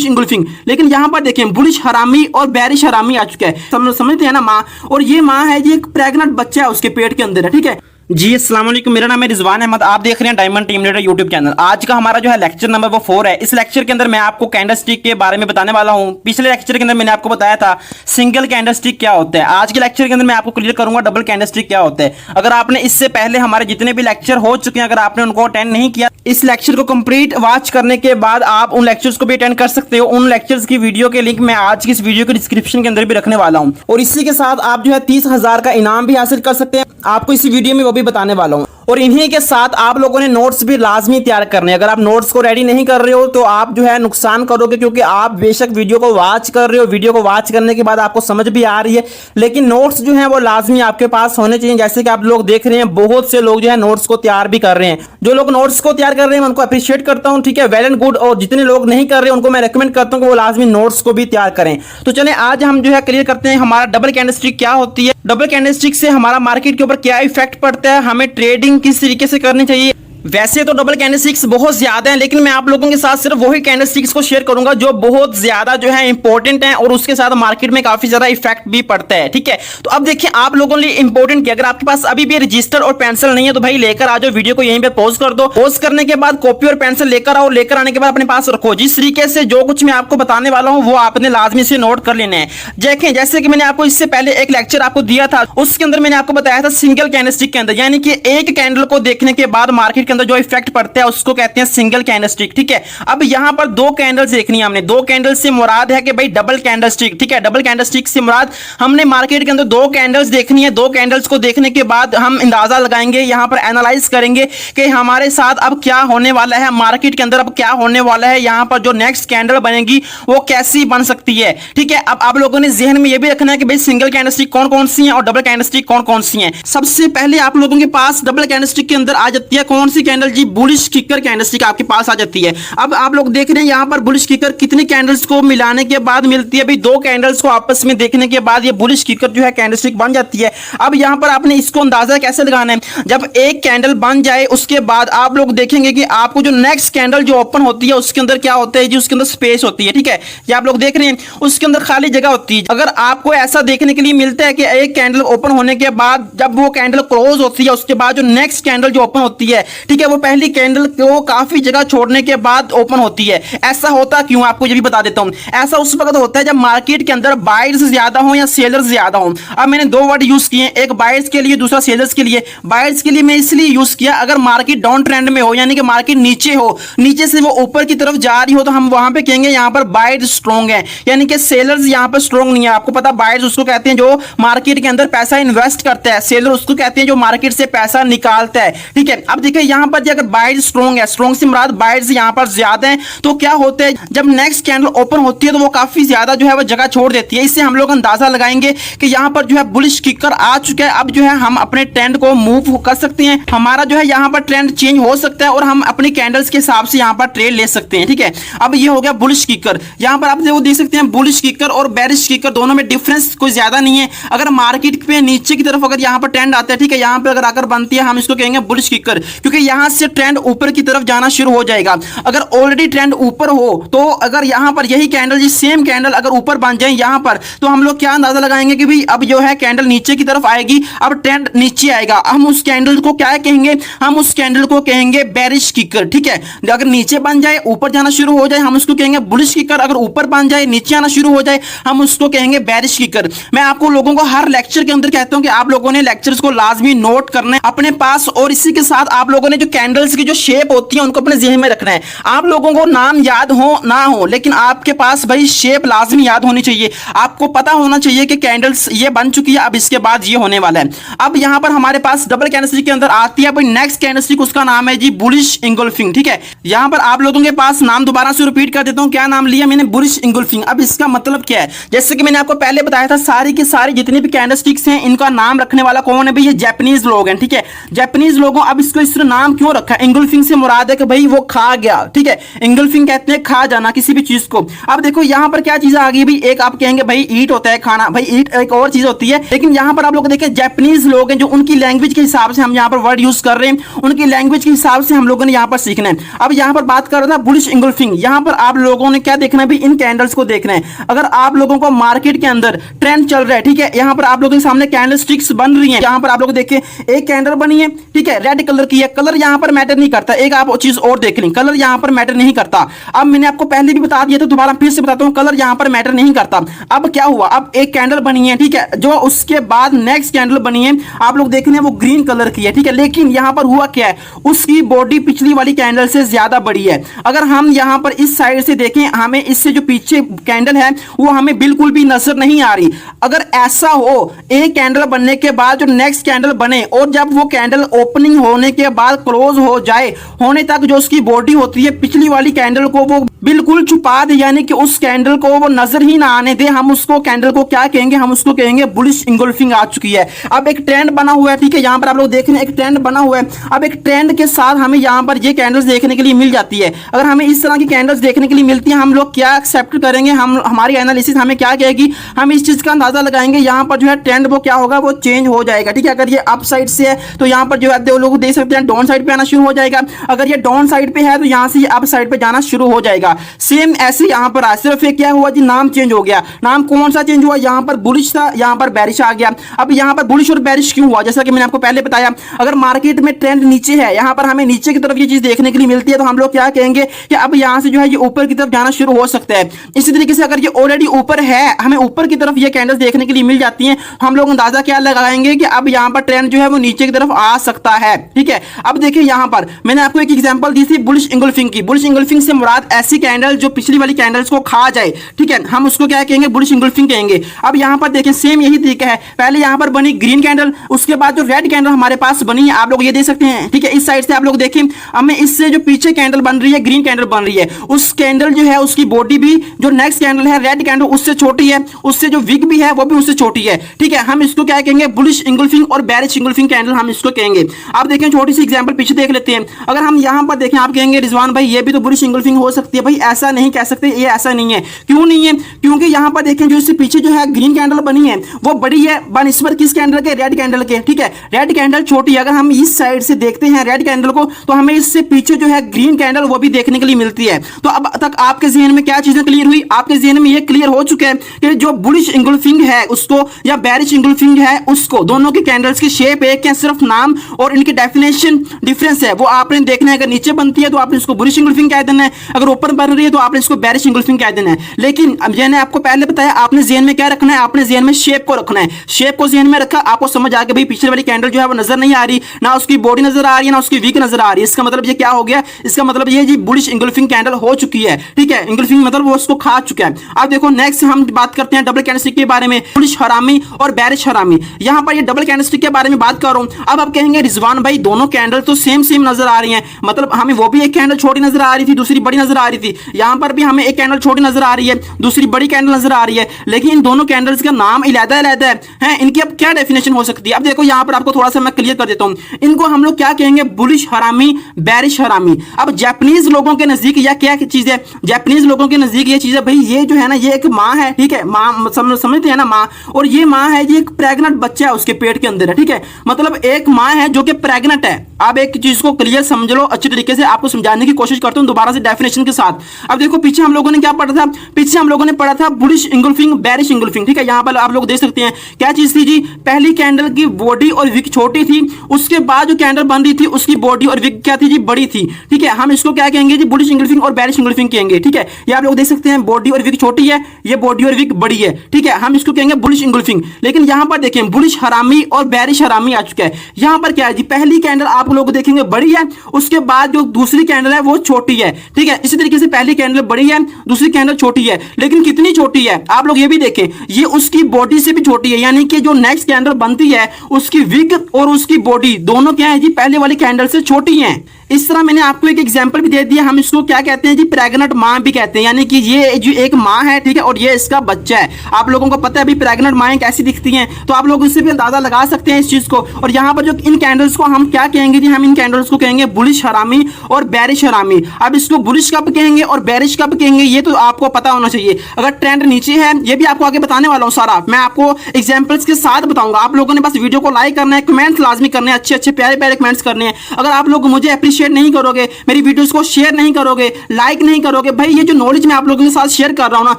Bullish इंगुल्फिंग। लेकिन यहाँ पर देखें बुलिश हरामी और बेरिश हरामी आ चुका है। समझते हैं ना माँ, और ये माँ है जी, एक प्रेग्नेंट बच्चा है उसके पेट के अंदर है, ठीक है जी। अस्सलाम वालेकुम, मेरा नाम है रिजवान अहमद, आप देख रहे हैं diamond team leader YouTube channel. आज का हमारा जो है लेक्चर नंबर वो 4 है। इस लेक्चर के अंदर मैं आपको कैंडलस्टिक के बारे में बताने वाला हूं। पिछले लेक्चर के अंदर मैंने आपको बताया था सिंगल कैंडलस्टिक क्या होता है। आज के लेक्चर के अंदर मैं आपको क्लियर करूंगा डबल कैंडलस्टिक क्या होता है। अगर आपने इससे पहले हमारे जितने भी लेक्चर हो चुके हैं, अगर आपने उनको अटेंड नहीं किया, इस लेक्चर को कंप्लीट वॉच करने के बाद आप उन लेक्चर्स को भी अटेंड कर सकते हो। उन लेक्चर्स की वीडियो के लिंक मैं आज की इस वीडियो के डिस्क्रिप्शन के अंदर भी रखने वाला हूं, और इसी के साथ आप जो है 30,000 का इनाम भी हासिल कर सकते हैं। आपको इसी वीडियो में वो भी बताने वाला हूं। और इन्हीं के साथ आप लोगों ने नोट्स भी लाजमी तैयार करने। अगर आप नोट्स को रेडी नहीं कर रहे हो तो आप जो है नुकसान करोगे, क्योंकि आप बेशक वीडियो को वॉच कर रहे हो, वीडियो को वॉच करने के बाद आपको समझ भी आ रही है, लेकिन नोट्स जो है वो लाजमी आपके पास होने चाहिए। जैसे कि आप लोग देख रहे हैं बहुत से लोग जो है नोट्स को तैयार भी कर रहे हैं। जो लोग नोट्स को तैयार कर रहे हैं उनको अप्रिशिएट करता हूं, ठीक है, वेल एंड गुड। और जितने लोग नहीं कर रहे उनको मैं रेकमेंड करता हूं कि वो लाजमी नोट्स को भी तैयार करें। तो चलें आज हम जो है क्लियर करते हैं हमारा डबल कैंडलस्टिक क्या होती है, डबल कैंडलस्टिक से हमारा मार्केट के ऊपर क्या इफेक्ट पड़ता है, हमें ट्रेडिंग किस तरीके से करनी चाहिए। वैसे तो डबल कैंडलस्टिक्स बहुत ज्यादा हैं, लेकिन मैं आप लोगों के साथ सिर्फ वही कैंडलस्टिक्स को शेयर करूंगा जो बहुत ज्यादा जो है इंपॉर्टेंट है, और उसके साथ मार्केट में काफी ज्यादा इफेक्ट भी पड़ता है, ठीक है। तो अब देखिए आप लोगों के लिए इंपॉर्टेंट क्या, अगर आपके पास अभी भी रजिस्टर और पेंसिल नहीं है तो भाई लेकर आ जाओ, वीडियो को यहीं पे पॉज कर दो। पॉज करने के बाद कॉपी और पेंसिल लेकर आओ, लेकर आने के बाद अपने पास रखो। जिस तरीके से जो कुछ मैं आपको बताने वाला हूं वो आपने लाजमी से नोट कर लेना है। देखें जैसे कि मैंने आपको इससे पहले एक लेक्चर आपको दिया था, उसके अंदर मैंने आपको बताया था सिंगल कैंडलस्टिक के अंदर, यानी कि एक कैंडल को देखने के बाद मार्केट के अंदर जो इफेक्ट पड़ता है उसको कहते हैं सिंगल कैंडलस्टिक, ठीक है। अब यहां पर दो कैंडल्स देखनी है हमने, दो कैंडल से मुराद है कि भाई डबल कैंडलस्टिक, ठीक है। डबल कैंडलस्टिक से मुराद हमने मार्केट के अंदर दो कैंडल्स देखनी है। दो कैंडल्स को देखने के बाद हम अंदाजा लगाएंगे, यहां पर एनालाइज करेंगे कि हमारे साथ अब क्या होने वाला है, मार्केट के अंदर अब क्या होने वाला है, यहां पर जो नेक्स्ट कैंडल बनेगी वो कैसी बन सकती है, ठीक है। अब आप लोगों ने जहन में यह भी रखना है कि भाई सिंगल कैंडलस्टिक कौन कौन सी है और डबल कैंडलस्टिक कौन कौन सी है। सबसे पहले आप लोगों के पास डबल कैंडलस्टिक के अंदर आ जाती है कौन सी कैंडल जी, बुलिश किकर कैंडलस्टिक आपके पास आ जाती है। अब आप लोग देख रहे हैं यहां पर बुलिश किकर कितने कैंडल्स को मिलाने के बाद मिलती है, भाई दो कैंडल्स को आपस में देखने के बाद ये बुलिश किकर जो है कैंडलस्टिक बन जाती है। अब यहां पर आपने इसको अंदाजा कैसे लगाना है, जब एक कैंडल बन जाए उसके बाद आप लोग देखेंगे कि आपको जो नेक्स्ट कैंडल जो ओपन होती है उसके अंदर क्या होता है जी, उसके अंदर स्पेस होती है, ठीक है। ये आप लोग देख रहे हैं उसके अंदर खाली जगह होती है। अगर आपको ऐसा देखने के लिए मिलता है कि एक कैंडल ओपन होने के बाद जब वो कैंडल क्लोज होती है उसके बाद जो नेक्स्ट कैंडल जो ओपन होती है, ठीक है, वो पहली कैंडल को काफी जगह छोड़ने के बाद ओपन होती है। ऐसा होता क्यों आपको ये भी बता देता हूं। ऐसा उस वक्त होता है जब मार्केट के अंदर बायर्स ज्यादा हो या सेलर्स ज्यादा हो। अब मैंने दो वर्ड यूज किए, एक बायर्स के लिए दूसरा सेलर्स के लिए। बायर्स के लिए मैं इसलिए यूज किया अगर मार्केट डाउन ट्रेंड में हो, यानी कि मार्केट नीचे हो, नीचे से वो ऊपर की तरफ जा रही हो, तो हम वहां पे कहेंगे यहां पर बायर्स स्ट्रॉन्ग है, यानी कि सेलर्स यहां पर स्ट्रॉन्ग नहीं है। आपको पता बायर्स उसको कहते हैं जो मार्केट के अंदर पैसा इन्वेस्ट करता है, सेलर उसको कहते हैं जो मार्केट से पैसा निकालता है, ठीक है। अब देखिए यहां पर अगर बायर्स स्ट्रॉन्ग है, स्ट्रॉन्ग से मुराद बायर्स यहां पर ज्यादा है, तो क्या होता है जब नेक्स्ट कैंडल ओपन होती है तो वो काफी ज्यादा जो है वो जगह छोड़ देती है। इससे हम लोग अंदाजा लगाएंगे कि यहां पर जो है बुलिश किकर आ चुका है। अब जो है हम अपने ट्रेंड को मूव कर सकते हैं, हमारा जो है यहां पर ट्रेंड चेंज हो सकता है और हम अपनी कैंडल्स के हिसाब से यहां पर ट्रेड ले सकते हैं, ठीक है। अब ये हो गया बुलिश किकर। यहां पर आप वो देख सकते हैं बुलिश किकर और बेरिश किकर दोनों में डिफरेंस कोई ज्यादा नहीं है। अगर मार्केट पे नीचे की तरफ अगर यहां पर ट्रेंड आता है, ठीक है, यहां पर अगर आकर बनती है हम इसको कहेंगे बुलिश किकर, क्योंकि यहां से ट्रेंड ऊपर की तरफ जाना शुरू हो जाएगा। अगर ऑलरेडी ट्रेंड ऊपर हो तो अगर यहां पर यही कैंडल जी सेम कैंडल अगर ऊपर बन जाए यहां पर, तो हम लोग क्या अंदाजा लगाएंगे कि भाई अब जो है कैंडल नीचे की तरफ आएगी, अब ट्रेंड नीचे आएगा। हम उस कैंडल को क्या कहेंगे, हम उस कैंडल को कहेंगे बेरिश किकर, ठीक है। अगर नीचे बन जाए ऊपर जाना शुरू हो जाए हम उसको कहेंगे बुलिश किकर, अगर ऊपर बन जाए नीचे आना शुरू हो जाए हम उसको कहेंगे बेरिश किकर। मैं आपको लोगों को हर लेक्चर के अंदर कहता हूं कि आप लोगों ने लेक्चर्स को लाजमी नोट करना है अपने पास, और इसी के साथ आप लोगों ने जो कैंडल्स की जो शेप होती है उनको अपने जहन में रखना है। आप लोगों को नाम याद हो ना हो, लेकिन आपके पास भाई शेप लाजमी याद होनी चाहिए। आपको पता होना चाहिए कि कैंडल्स ये बन चुकी है, अब इसके बाद ये होने वाला है। अब यहां पर हमारे पास डबल कैंडलस्टिक के अंदर आती है भाई नेक्स्ट कैंडलस्टिक, उसका नाम है जी बुलिश इंगुल्फिंग, ठीक है। यहां पर आप लोगों के पास नाम दोबारा से रिपीट कर देता हूं, क्या नाम लिया मैंने, बुलिश इंगुल्फिंग। अब इसका मतलब क्या है, जैसे कि मैंने आपको पहले बताया था सारी की सारी जितनी भी कैंडलस्टिक्स हैं इनका नाम रखने वाला कौन है भाई, ये जापानीज लोग हैं, ठीक है, जापानीज लोगों। अब इसको इस तरह नाम नाम क्यों रखा है? इंगुल्फिंग से मुराद है कि भाई वो खा गया, ठीक है। इंगुल्फिंग कहते हैं खा जाना किसी भी चीज को। अब देखो यहाँ पर क्या चीज आ गई भाई, एक आप कहेंगे भाई ईट होता है खाना, भाई ईट एक और चीज होती है, लेकिन यहाँ पर आप लोग देखें जापानीज लोग हैं जो उनकी लैंग्वेज के हिसाब से हम यहाँ पर वर्ड यूज कर रहे हैं, उनकी लैंग्वेज के हिसाब से हम लोगों ने यहाँ पर सीखना है। अब यहाँ पर बात कर रहा था बुलिश इंगुल्फिंग, यहाँ पर आप लोगों ने क्या देखना है भाई, इन कैंडल्स को देखना है। अगर आप लोगों को मार्केट के अंदर ट्रेंड चल रहा है, ठीक है, यहाँ पर आप लोगों के सामने कैंडल स्टिक्स बन रही है, यहाँ पर आप लोग देखें एक कैंडल बनी है, ठीक है, रेड कलर की है, कलर यहाँ पर मैटर नहीं करता। एक आप चीज और देख लें, कलर यहाँ पर मैटर नहीं करता। अब मैंने आपको पहले भी बता दिया तो दोबारा फिर से बताता हूँ, कलर यहाँ पर मैटर नहीं करता। अब क्या हुआ, अब एक कैंडल बनी है, ठीक है, जो उसके बाद नेक्स्ट कैंडल बनी है, आप लोग देख रहे हैं वो ग्रीन कलर की है, ठीक है, लेकिन यहाँ पर हुआ क्या है, उसकी बॉडी पिछली वाली कैंडल से ज्यादा बड़ी है। अगर हम यहाँ पर इस साइड से देखें, हमें इससे जो पीछे कैंडल है वो हमें बिल्कुल भी नजर नहीं आ रही। अगर ऐसा हो, एक कैंडल बनने के बाद जो नेक्स्ट कैंडल बने और जब वो कैंडल ओपनिंग होने के बाद क्लोज हो जाए, होने तक जो उसकी बॉडी होती है पिछली वाली कैंडल को वो बिल्कुल छुपा दे, यानी कि उस कैंडल को वो नजर ही ना आने दे, हम उसको कैंडल को क्या कहेंगे, हम उसको कहेंगे बुलिश इंगुल्फिंग आ चुकी है। अब एक ट्रेंड बना हुआ है, ठीक है, यहाँ पर आप लोग देख रहे हैं एक ट्रेंड बना हुआ है। अब एक ट्रेंड के साथ हमें यहाँ पर ये कैंडल्स देखने के लिए मिल जाती है। अगर हमें इस तरह की कैंडल्स देखने के लिए मिलती है, हम लोग क्या एक्सेप्ट करेंगे, हम हमारी एनालिसिस हमें क्या कहेगी, हम इस चीज का अंदाजा लगाएंगे, यहाँ पर जो है ट्रेंड वो क्या होगा, वो चेंज हो जाएगा, ठीक है। अगर ये अप साइड से है तो यहाँ पर जो है लोग देख सकते हैं डाउन साइड पे आना शुरू हो जाएगा। अगर ये डाउन साइड पे है तो यहाँ से ये अप साइड पे जाना शुरू हो जाएगा। सेम ऐसे यहाँ पर आज सिर्फ एक क्या हुआ जी, नाम चेंज हो गया। नाम कौन सा चेंज हुआ, यहाँ पर बुलिश था, यहाँ पर बेरिश आ गया। अब यहाँ पर बुलिश और बेरिश क्यों हुआ, जैसा कि मैंने आपको पहले बताया, अगर मार्केट में ट्रेंड नीचे है, यहाँ पर हमें नीचे की तरफ ये चीज देखने के लिए मिलती है, तो हम लोग क्या कहेंगे कि अब यहाँ से जो है ये ऊपर की तरफ जाना शुरू हो सकता है। इसी तरीके से अगर ये ऑलरेडी ऊपर है, हमें ऊपर की तरफ ये कैंडल्स देखने के लिए मिल जाती हैं, हम लोग अंदाजा क्या लगाएंगे कि अब यहाँ पर ट्रेंड जो है वो नीचे की तरफ आ सकता है, ठीक है। अब देखिए यहाँ पर मैंने आपको एक एग्जांपल दी थी बुलिश इंगुल्फिंग की। बुलिश इंगुल्फिंग से मुराद ऐसी कैंडल जो पिछली वाली कैंडल्स को खा जाए, ठीक है, हम उसको क्या कहेंगे, बुलिश इंगुल्फिंग कहेंगे। अब यहाँ पर देखें सेम यही तरीका है, पहले यहाँ पर बनी ग्रीन कैंडल, उसके बाद जो रेड कैंडल हमारे पास बनी है, आप लोग ये देख सकते हैं, ठीक है, इस साइड से आप लोग देखें, हमें इससे जो पीछे कैंडल बन रही है, ग्रीन कैंडल बन रही है, उस कैंडल जो है उसकी बॉडी भी जो नेक्स्ट कैंडल है रेड कैंडल उससे छोटी है, उससे जो विग भी है वो भी उससे छोटी है, ठीक है। हम इसको क्या कहेंगे, बुलिश इंगुल्फिंग और बेरिश इंगुल्फिंग कैंडल हम इसको कहेंगे। आप देखें छोटी सी एग्जांपल पीछे देख लेते हैं। अगर हम यहाँ पर देखें, आप कहेंगे रिजवान भाई ये भी तो बुलिश इंगुल्फिंग हो सकती है, भाई ऐसा नहीं कह सकते, ये ऐसा नहीं है। क्यों नहीं है, क्योंकि यहाँ पर देखें जो इससे पीछे जो है ग्रीन कैंडल बनी है वो बड़ी है बनिस्बत किस कैंडल के, रेड कैंडल के, ठीक है, रेड कैंडल छोटी है। अगर हम इस साइड से देखते हैं रेड कैंडल को तो हमें इससे पीछे जो है ग्रीन कैंडल वो भी देखने के लिए मिलती है। तो अब तक आपके ज़हन में क्या चीजें क्लियर हुई, आपके ज़हन में ये क्लियर हो चुके हैं कि जो बुलिश इंगुल्फिंग है उसको या बेरिश इंगुल्फिंग है उसको, दोनों के कैंडल्स की शेप एक है, सिर्फ नाम और इनकी डेफिनेशन डिफरेंस है, वो आपने देखना है। अगर नीचे बनती है तो आपने इसको बुलिश इंगुल्फिंग कह देना है, अगर ऊपर बन रही है तो आपने इसको बेरिश इंगुल्फिंग कह देना है। लेकिन अब मैंने आपको पहले बताया, आपने ज़हन में क्या रखना है, आपने ज़हन में शेप को रखना है। शेप को ज़हन में रखा, आपको समझ आ गया भाई पिछले वाली कैंडल जो है वो नजर नहीं आ रही, ना उसकी बॉडी नजर आ रही है, ना उसकी वीक नजर आ रही है। इसका मतलब ये क्या हो गया, इसका मतलब ये जी बुलिश इंगुल्फिंग कैंडल हो चुकी है, ठीक है, इंगुल्फिंग मतलब वो उसको खा चुका है। अब देखो नेक्स्ट हम बात करते हैं डबल कैंडलस्टिक के बारे में, बुलिश हरामी और बेरिश हरामी। यहाँ पर ये डबल कैंडलस्टिक के बारे में बात कर रहा हूँ। अब आप कहेंगे रिजवान भाई दोनों कैंडल तो सेम सेम नजर आ रही हैं, मतलब हमें वो भी एक कैंडल छोटी नजर आ रही थी, दूसरी बड़ी नजर आ रही थी, यहाँ पर भी हमें एक कैंडल छोटी नजर आ रही है, दूसरी बड़ी कैंडल नजर आ रही है, लेकिन इन दोनों कैंडल्स का नाम अलग-अलग है, इनकी अब क्या डेफिनेशन हो सकती है। अब देखो यहाँ पर आपको थोड़ा सा मैं क्लियर कर देता हूँ, इनको हम लोग क्या कहेंगे, बुलिश हरामी, बेरिश हरामी। अब जापानीज लोगों के नजदीक या क्या चीज है, जापानीज लोगों के नजदीक ये चीज है भाई, ये जो है ना ये एक माँ है, ठीक है, माँ समझते हैं ना माँ, और ये माँ है, ये एक प्रेग्नेंट बच्चा है उसके पेट के अंदर है, ठीक है, मतलब एक माँ है जो कि प्रेग्नेंट है। आप एक चीज को क्लियर समझ लो, अच्छी तरीके से आपको समझाने की कोशिश करता हूँ दोबारा से डेफिनेशन के साथ। अब देखो पीछे हम लोगों ने क्या पढ़ा था, पीछे हम लोगों ने पढ़ा था बुलिश इंगुल्फिंग, बेरिश इंगुल्फिंग, ठीक है। यहाँ पर आप लोग देख सकते हैं क्या चीज थी जी, पहली कैंडल की बॉडी और विक छोटी थी, उसके बाद जो कैंडल बन रही थी उसकी बॉडी और विक क्या थी जी, बड़ी थी, ठीक है। हम इसको क्या कहेंगे जी, बुलिश इंगुल्फिंग और बेरिश इंगुल्फिंग कहेंगे, ठीक है। ये आप लोग देख सकते हैं बॉडी और विक छोटी है, ये बॉडी और विक बड़ी है, ठीक है, हम इसको कहेंगे बुलिश इंगुल्फिंग। लेकिन यहाँ पर देखें बुलिश हरामी और बेरिश हरामी आ चुका है। यहाँ पर क्या है जी, पहली कैंडल आप लोग देखेंगे बड़ी है, उसके बाद जो दूसरी कैंडल है वो छोटी है, ठीक है। इसी तरीके से पहली कैंडल बड़ी है, दूसरी कैंडल छोटी है, लेकिन कितनी छोटी है आप लोग ये भी देखें, ये उसकी बॉडी से भी छोटी है, यानी कि जो नेक्स्ट कैंडल बनती है उसकी विग और उसकी बॉडी दोनों क्या है जी, पहले वाली कैंडल से छोटी हैं। इस तरह मैंने आपको एक एग्जांपल भी दे दिया, हम इसको क्या कहते हैं जी, प्रेग्नेंट मां भी कहते हैं, यानी कि ये जो एक मां है, ठीक है, और ये इसका बच्चा है। आप लोगों को पता है अभी प्रेग्नेंट माएँ कैसी दिखती हैं, तो आप लोग इससे भी अंदाजा लगा सकते हैं इस चीज को। और यहाँ पर जो इन कैंडल्स को हम क्या कहेंगे जी, हम इन कैंडल्स को कहेंगे बुलिश हरामी और बेरिश हरामी। अब इसको बुलिश कब कहेंगे और बेरिश कब कहेंगे ये तो आपको पता होना चाहिए। अगर ट्रेंड नीचे है, ये भी आपको आगे बताने वाला हूँ सारा, मैं आपको एग्जाम्पल्स के साथ बताऊंगा। आप लोगों ने बस वीडियो को लाइक करना है, कमेंट्स लाजमी करने हैं, अच्छे अच्छे प्यारे प्यारे कमेंट्स करने हैं। अगर आप लोग मुझे अप्रिशिएट नहीं करोगे, मेरी वीडियोस को शेयर नहीं करोगे, लाइक नहीं करोगे, भाई ये जो नॉलेज मैं आप लोगों के साथ शेयर कर रहा हूं ना,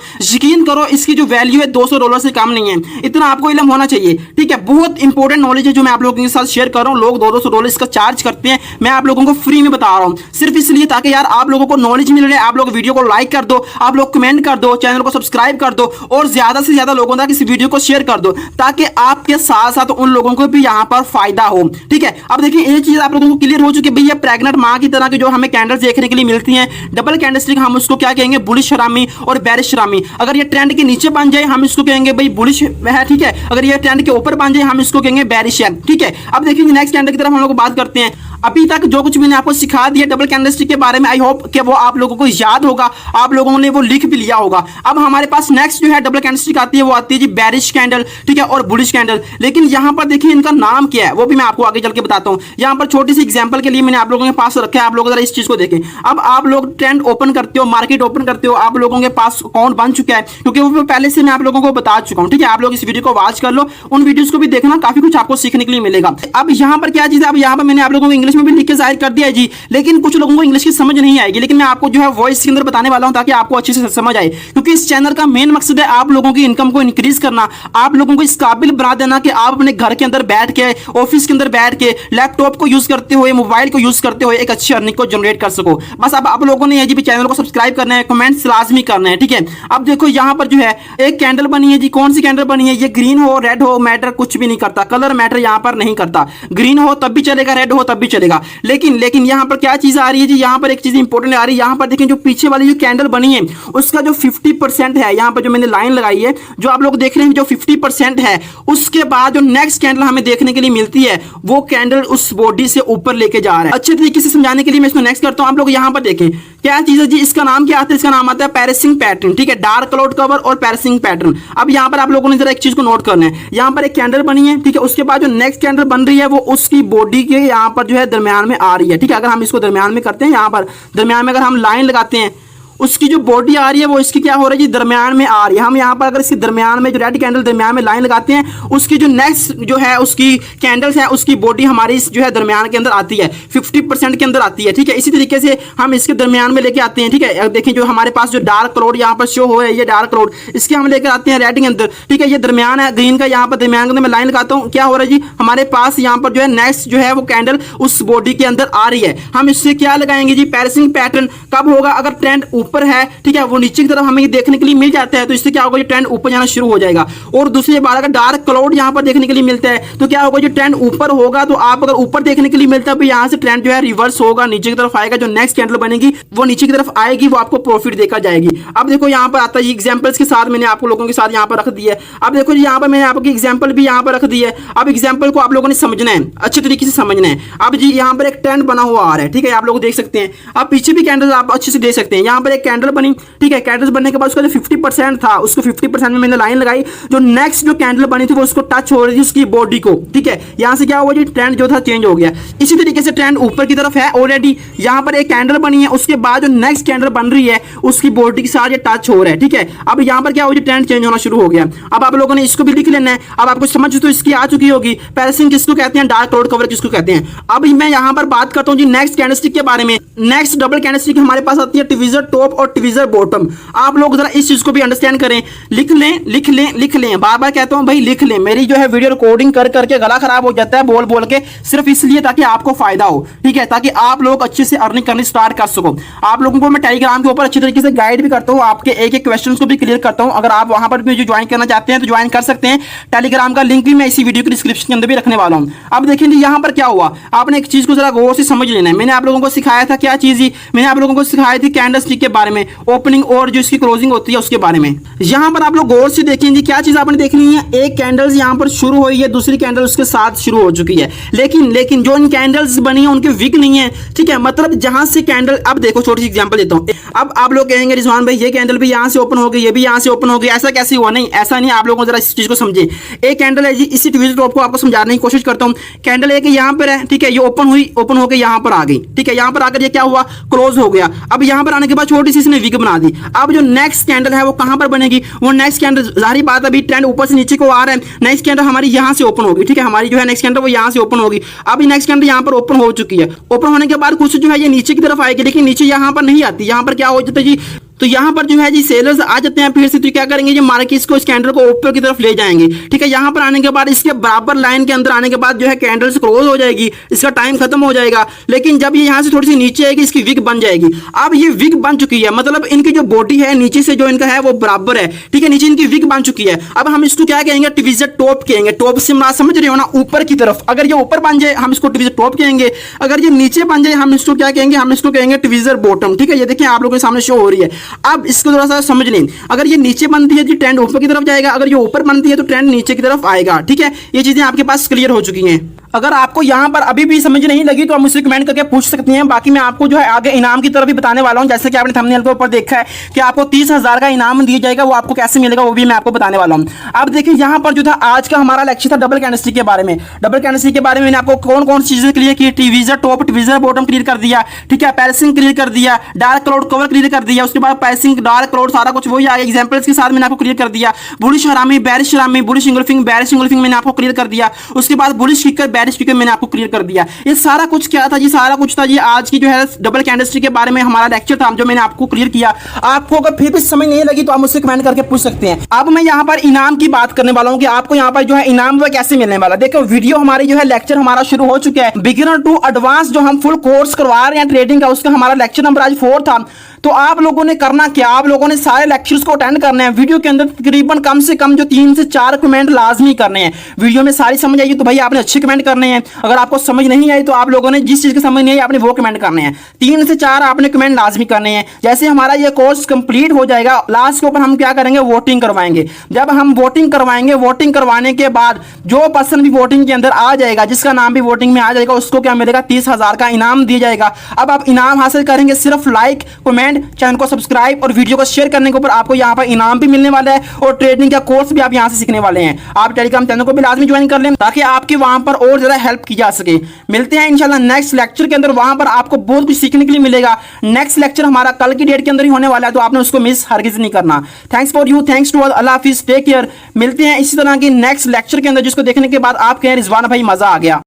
यकीन करो इसकी जो वैल्यू है $200 से कम नहीं है, इतना आपको इल्म होना चाहिए, ठीक है। बहुत इंपॉर्टेंट नॉलेज है जो मैं आप लोगों के साथ शेयर कर रहा हूं। लोग $200 इसका चार्ज करते हैं, मैं आप लोगों को फ्री में बता रहा हूं, सिर्फ इसलिए ताकि यार आप लोगों को नॉलेज मिल रहा है। आप लोग वीडियो को लाइक कर दो, आप लोग कमेंट कर दो, चैनल को सब्सक्राइब कर दो और ज्यादा से ज्यादा लोगों तक इस वीडियो को शेयर कर दो, ताकि आपके साथ साथ उन लोगों को भी यहां पर फायदा हो, ठीक है। अब देखिए ये चीज आप लोगों को क्लियर हो चुकी है, भैया प्रेग्नेंट मां की तरह की जो हमें कैंडल्स देखने के लिए मिलती हैं, डबल कैंडलस्टिक, हम उसको क्या कहेंगे, बुलिश हरामी और बेरिश हरामी। अगर ये ट्रेंड के नीचे बन जाए हम इसको कहेंगे भाई बुलिश है, ठीक है। अगर ये ट्रेंड के ऊपर बन जाए हम इसको कहेंगे बेरिश है, ठीक है। अब देखिए नेक्स्ट कैंडल की तरफ हम लोग बात करते हैं। अभी तक जो कुछ मैंने आपको सिखा दिया डबल कैंडलस्टिक के बारे में, आई होप कि वो आप लोगों को याद होगा, आप लोगों ने वो लिख भी लिया होगा। अब हमारे पास नेक्स्ट जो है डबल कैंडलस्टिक आती है, वो आती है जी बेरिश कैंडल, ठीक है, और बुलिश कैंडल। लेकिन यहां पर देखिए इनका नाम क्या है वो भी मैं आपको आगे चल के बताता हूं। यहां पर छोटी सी एग्जांपल के लिए मैंने आप लोगों के पास रखा है, आप लोग जरा इस चीज को देखें। अब आप लोग ट्रेंड ओपन करते हो, मार्केट ओपन करते हो, आप लोगों के पास अकाउंट बन चुका है, क्योंकि वो पहले से मैं आप लोगों को बता चुका हूं, ठीक है। आप लोग इस वीडियो को वॉच कर लो, उन वीडियोस को भी देखना, काफी कुछ आपको सीखने के लिए मिलेगा। अब यहां पर क्या चीज है, अब यहां पर मैंने आप लोगों को इंग्लिश में भी लिख के जाहिर कर दिया है जी, लेकिन कुछ लोगों को इंग्लिश की समझ नहीं आएगी, लेकिन मैं आपको जो है वॉइस के अंदर बताने वाला हूं ताकि आपको अच्छे से समझ आए, क्योंकि इस चैनल का मेन मकसद है आप लोगों की इनकम को इंक्रीज करना, आप लोगों को इस काबिल बना देना कि आप अपने घर के अंदर बैठ के, ऑफिस के अंदर बैठ के, लैपटॉप को यूज करते हुए, मोबाइल को यूज करते हुए एक अच्छी अर्निंग को जनरेट कर सको। बस अब आप लोगों ने जी चैनल को सब्सक्राइब करना है, कमेंट्स लाजमी करना है, ठीक है। अब देखो यहां पर जो है एक कैंडल बनी है जी, कौन सी कैंडल बनी है, ये ग्रीन हो रेड हो मैटर कुछ भी नहीं करता, कलर मैटर यहां पर नहीं करता, ग्रीन हो तब भी चलेगा, रेड हो तब भी चलेगा। लेकिन यहां पर क्या चीज आ रही है जी, यहां पर एक चीज इंपॉर्टेंट आ रही है। यहां पर देखें जो पीछे वाली जो कैंडल बनी है उसका जो 50% है, यहां पर जो मैंने लाइन लगाई है, जो आप लोग देख रहे हैं जो 50% है, उसके बाद जो नेक्स्ट कैंडल हमें देखने के लिए मिलती है वो कैंडल उस बॉडी से ऊपर लेके जा रहा है। अच्छे तरीके से समझाने के लिए मैं इसको नेक्स्ट करता हूं। आप लोग यहां पर देखें क्या चीज है जी, इसका नाम क्या आता है, इसका नाम आता है पैरिसिंग पैटर्न, ठीक है, डार्क क्लाउड कवर और पैरिसिंग पैटर्न। अब यहां पर आप लोगों ने जरा एक चीज को नोट करना है, यहां पर एक कैंडल बनी है, ठीक है, उसके बाद जो नेक्स्ट कैंडल बन रही है वो उसकी बॉडी के यहां पर जो है दरमियान में आ रही है, ठीक है। अगर हम इसको दरमियान में करते हैं, यहां पर दरमियान में अगर हम लाइन लगाते हैं, उसकी जो बॉडी आ रही है वो इसकी क्या हो रही है जी, दरमियान में आ रही है। हम यहाँ पर अगर इसके दरमियान में जो रेड कैंडल दरमियान में लाइन लगाते हैं, उसकी जो नेक्स्ट जो है उसकी कैंडल्स है उसकी बॉडी हमारी जो है दरमियान के अंदर आती है, 50% के अंदर आती है, ठीक है। इसी तरीके से हम इसके दरमियान में लेके आते हैं, ठीक है। देखें जो हमारे पास जो डार्क क्लाउड यहाँ पर शो हो है, ये डार्क क्लाउड, इसके हम लेकर आते हैं रेड के अंदर, ठीक है। ये दरमियान है ग्रीन का, यहाँ पर दरमियान के अंदर मैं लाइन लगाता हूँ, क्या हो रहा है जी, हमारे पास यहाँ पर जो है नेक्स्ट जो है वो कैंडल उस बॉडी के अंदर आ रही है। हम इससे क्या लगाएंगे जी, पैरिसिंग पैटर्न। कब होगा, अगर ट्रेंड ऊपर है, ठीक है, वो नीचे की तरफ हमें देखने के लिए मिल जाता है, तो इससे क्या होगा, ये ट्रेंड ऊपर जाना शुरू हो जाएगा। और दूसरी बात, अगर डार्क क्लाउड यहां पर देखने के लिए मिलता है तो क्या होगा, जो ट्रेंड ऊपर होगा, तो आप अगर ऊपर देखने के लिए मिलता है तो यहां से ट्रेंड जो है रिवर्स होगा, नीचे की तरफ आएगा, जो नेक्स्ट कैंडल बनेगी वो नीचे की तरफ आएगी, वो आपको प्रॉफिट देकर जाएगी। अब देखो यहां पर आता है एग्जांपल्स के साथ, मैंने आपको लोगों के साथ यहां पर रख दिया है। अब देखो यहां पर मैंने आपको एग्जांपल भी यहां पर रख दिया है। अब एग्जांपल को आप लोगों ने समझना है, अच्छे तरीके से समझना है। अब जी यहां पर एक ट्रेंड बना हुआ आ रहा है, ठीक है, आप लोग देख सकते हैं। अब पीछे भी कैंडल आप अच्छे से देख सकते हैं, यहां पर एक कैंडल बनी, ठीक है, कैंडल्स बनने के बाद उसका जो 50% था, उसको 50% में मैंने लाइन लगाई, जो नेक्स्ट जो कैंडल बनी थी वो उसको टच हो रही थी उसकी बॉडी को, ठीक है। यहां से क्या हुआ जी, ट्रेंड जो था चेंज हो गया। इसी तरीके से ट्रेंड ऊपर की तरफ है ऑलरेडी, यहां पर एक कैंडल बनी है, उसके बाद जो नेक्स्ट कैंडल बन रही है उसकी बॉडी के साथ ये टच हो रहा है, ठीक है। अब यहां पर क्या हो, ट्रेंड चेंज होना शुरू हो गया। अब आप लोगों ने इसको भी लिख लेना है। अब आपको समझ तो इसकी आ चुकी होगी, पैरिसिंग किसको कहते हैं, डार्क क्लाउड कवर किसको कहते हैं। अब मैं यहां पर बात करता हूं जी नेक्स्ट कैंडलस्टिक के बारे में। नेक्स्ट डबल कैंडलस्टिक हमारे पास आती है ट्विज़र टॉप और ट्विज़र बॉटम। आप लोग जरा इस चीज को भी अंडरस्टैंड करें, लिख लें लिख लें लिख लें, बार बार कहता हूं भाई लिख लें। मेरी जो है वीडियो रिकॉर्डिंग कर करके गला खराब हो जाता है बोल बोल के, सिर्फ इसलिए ताकि आपको फायदा हो, ठीक है, ताकि आप लोग अच्छे से अर्निंग करनी स्टार्ट कर सको। आप लोगों को मैं टेलीग्राम के ऊपर अच्छे तरीके से गाइड भी करता हूं, आपके एक एक क्वेश्चंस को भी क्लियर करता हूं। अगर आप वहां पर भी ज्वाइन करना चाहते हैं तो ज्वाइन कर सकते हैं। टेलीग्राम का लिंक भी मैं इसी वीडियो के डिस्क्रिप्शन के अंदर भी रखने वाला हूं। अब देखिए यहां पर क्या हुआ, आपने एक चीज को जरा गौर से समझ लेना है। मैंने आप लोगों को सिखाया था क्या चीज ही, मैंने आप लोगों को सिखाई थी कैंडलस्टिक के बारे में, ओपनिंग और जो इसकी क्लोजिंग होती है उसके बारे में। यहाँ पर आप लोग गौर से देखेंगे क्या चीज आपने देखनी है, एक कैंडल्स यहाँ पर शुरू हुई है, दूसरी कैंडल उसके साथ शुरू हो चुकी है, लेकिन जो इन कैंडल्स बनी है उनके विक नहीं है, ठीक है। मतलब जहां से कैंडल, अब देखो छोटी सी एग्जांपल देता हूं, अब आप लोग कहेंगे रिजवान भाई ये कैंडल भी यहां से ओपन हो गई, ये भी यहां से ओपन हो गई, ऐसा कैसे हुआ? नहीं, ऐसा नहीं। आप लोगों को जरा इस चीज को समझे। एक कैंडल है जी, इसी ट्विस्ट टॉप को आपको समझाने की कोशिश करता हूं। कैंडल एक यहां पर है, ठीक है, ये ओपन हुई, ओपन होकर यहां पर आ गई, ठीक है, यहां पर आकर ये क्या हुआ, क्लोज हो गया। अब यहां पर आने के बाद छोटी सी इसने विक बना दी। अब जो नेक्स्ट कैंडल है वो कहां पर बनेगी, वो नेक्स्ट कैंडल, जाहिर बात अभी ट्रेंड ऊपर से नीचे को आ रहा है, नेक्स्ट कैंडल हमारी यहां से ओपन होगी, ठीक है, हमारी जो है नेक्स्ट कैंडल वो यहां से ओपन होगी। अब नेक्स्ट कैंडल यहां पर ओपन हो चुकी है, ओपन होने के बाद कुछ जो है ये नीचे की तरफ आएगी, लेकिन नीचे यहां पर नहीं आती, यहां पर क्या हो जाता है जी, तो यहाँ पर जो है जी सेलर्स आ जाते हैं फिर से, तो क्या करेंगे, ये मार्केट को इस कैंडल को ऊपर की तरफ ले जाएंगे, ठीक है। यहाँ पर आने के बाद इसके बराबर लाइन के अंदर आने के बाद जो है कैंडल्स क्लोज हो जाएगी, इसका टाइम खत्म हो जाएगा। लेकिन जब ये यहाँ से थोड़ी सी नीचे आएगी इसकी विक बन जाएगी। अब ये विक बन चुकी है, मतलब इनकी जो बॉडी है नीचे से जो इनका है वो बराबर है, ठीक है, नीचे इनकी विक बन चुकी है। अब हम इसको क्या कहेंगे, ट्विज़र टॉप कहेंगे। टॉप से आप समझ रहे हो ना, ऊपर की तरफ। अगर ये ऊपर बन जाए हम इसको ट्विज़र टॉप कहेंगे, अगर ये नीचे बन जाए हम इसको क्या कहेंगे, हम इसको कहेंगे ट्विज़र बॉटम, ठीक है। ये देखिए आप लोगों के सामने शो हो रही है। अब इसको थोड़ा समझ लें, अगर ये नीचे बनती है तो ट्रेंड ऊपर की तरफ जाएगा, अगर ये ऊपर बनती है तो ट्रेंड नीचे की तरफ आएगा, ठीक है। ये चीजें आपके पास क्लियर हो चुकी हैं। अगर आपको यहां पर अभी भी समझ नहीं लगी तो आप मुझसे कमेंट करके पूछ सकती हैं। बाकी मैं आपको जो है आगे इनाम की तरफ भी बताने वाला हूं, जैसे कि आपने थंबनेल के ऊपर देखा है कि आपको 30,000 का इनाम दिया जाएगा, वो आपको कैसे मिलेगा वो भी मैं आपको बताने वाला हूं। अब देखिए यहां पर जो था आज का हमारा लेक्चर था डबल कैंडलस्टिक के बारे में। डबल कैंडलस्टिक के बारे में मैंने आपको कौन कौन सी चीजें क्लियर की, tweezer top, tweezer bottom clear कर दिया, ठीक है, पैरसिंग क्लियर कर दिया, डार्क क्लाउड कवर क्लियर कर दिया, उसके बाद पैरसिंग, डार्क क्लाउड सारा कुछ वही आया, एग्जांपल्स के साथ मैंने आपको क्लियर कर दिया। बुलिश हरामी, बेरिश हरामी, बुलिश इंगल्फिंग, बेरिश इंगल्फिंग मैंने आपको क्लियर कर दिया। उसके बाद बुलिश किकर, बेरिश किकर मैंने आपको कर दिया। ये सारा कुछ क्या था जी, सारा कुछ था जी आज की जो है डबल कैंडलस्टिक के बारे में हमारा लेक्चर था जो मैंने आपको क्लियर किया। आपको अगर फिर भी समझ नहीं लगी तो आप मुझसे कमेंट करके पूछ सकते हैं। अब मैं यहां पर इनाम की बात करने वाला हूं कि आपको यहां पर जो है इनाम वो कैसे मिलने वाला। देखो वीडियो हमारी जो है लेक्चर हमारा शुरू हो चुका है, बिगिनर टू एडवांस जो हम फुल कोर्स करवा रहे हैं ट्रेडिंग का, उसका हमारा लेक्चर नंबर आज 4 था। तो आप लोगों ने करना क्या, आप लोगों ने सारे लेक्चर्स को अटेंड करने हैं। वीडियो के अंदर तकरीबन कम से कम जो 3 से 4 कमेंट लाजमी करने हैं। वीडियो में सारी समझ आएगी तो भाई आपने अच्छे कमेंट करने हैं, अगर आपको समझ नहीं आई तो आप लोगों ने जिस चीज की समझ नहीं आई आपने वो कमेंट करने हैं। 3 से 4 आपने कमेंट लाजमी करने हैं। जैसे हमारा ये कोर्स कंप्लीट हो जाएगा, लास्ट के ऊपर हम क्या करेंगे, वोटिंग करवाएंगे। जब हम वोटिंग करवाएंगे, वोटिंग करवाने के बाद जो पर्सन भी वोटिंग के अंदर आ जाएगा, जिसका नाम भी वोटिंग में आ जाएगा, उसको क्या मिलेगा, 30,000 का इनाम दिया जाएगा। अब आप इनाम हासिल करेंगे सिर्फ लाइक, कमेंट, चैनल को सब्सक्राइब और वीडियो को शेयर करने के ऊपर। आपको यहाँ पर इनाम भी मिलने वाला है और ट्रेडिंग का कोर्स भी आप यहाँ से सीखने वाले हैं। आप टेलीग्राम चैनल को भी लाजमी ज्वाइन कर लें ताकि आपके वहां पर और ज्यादा हेल्प की जा सके। मिलते हैं इंशाल्लाह नेक्स्ट लेक्चर के अंदर, वहां पर आपको बहुत कुछ सीखने के लिए मिलेगा। नेक्स्ट लेक्चर हमारा कल की डेट के अंदर ही होने वाला है, तो आपने उसको मिस हरगिज नहीं करना। Thanks for you, thanks to all, अल्लाह हाफिज, टेक केयर। मिलते हैं इसी तरह की नेक्स्ट लेक्चर के अंदर जिसको देखने के बाद आप कहें रिजवान भाई मजा आ गया।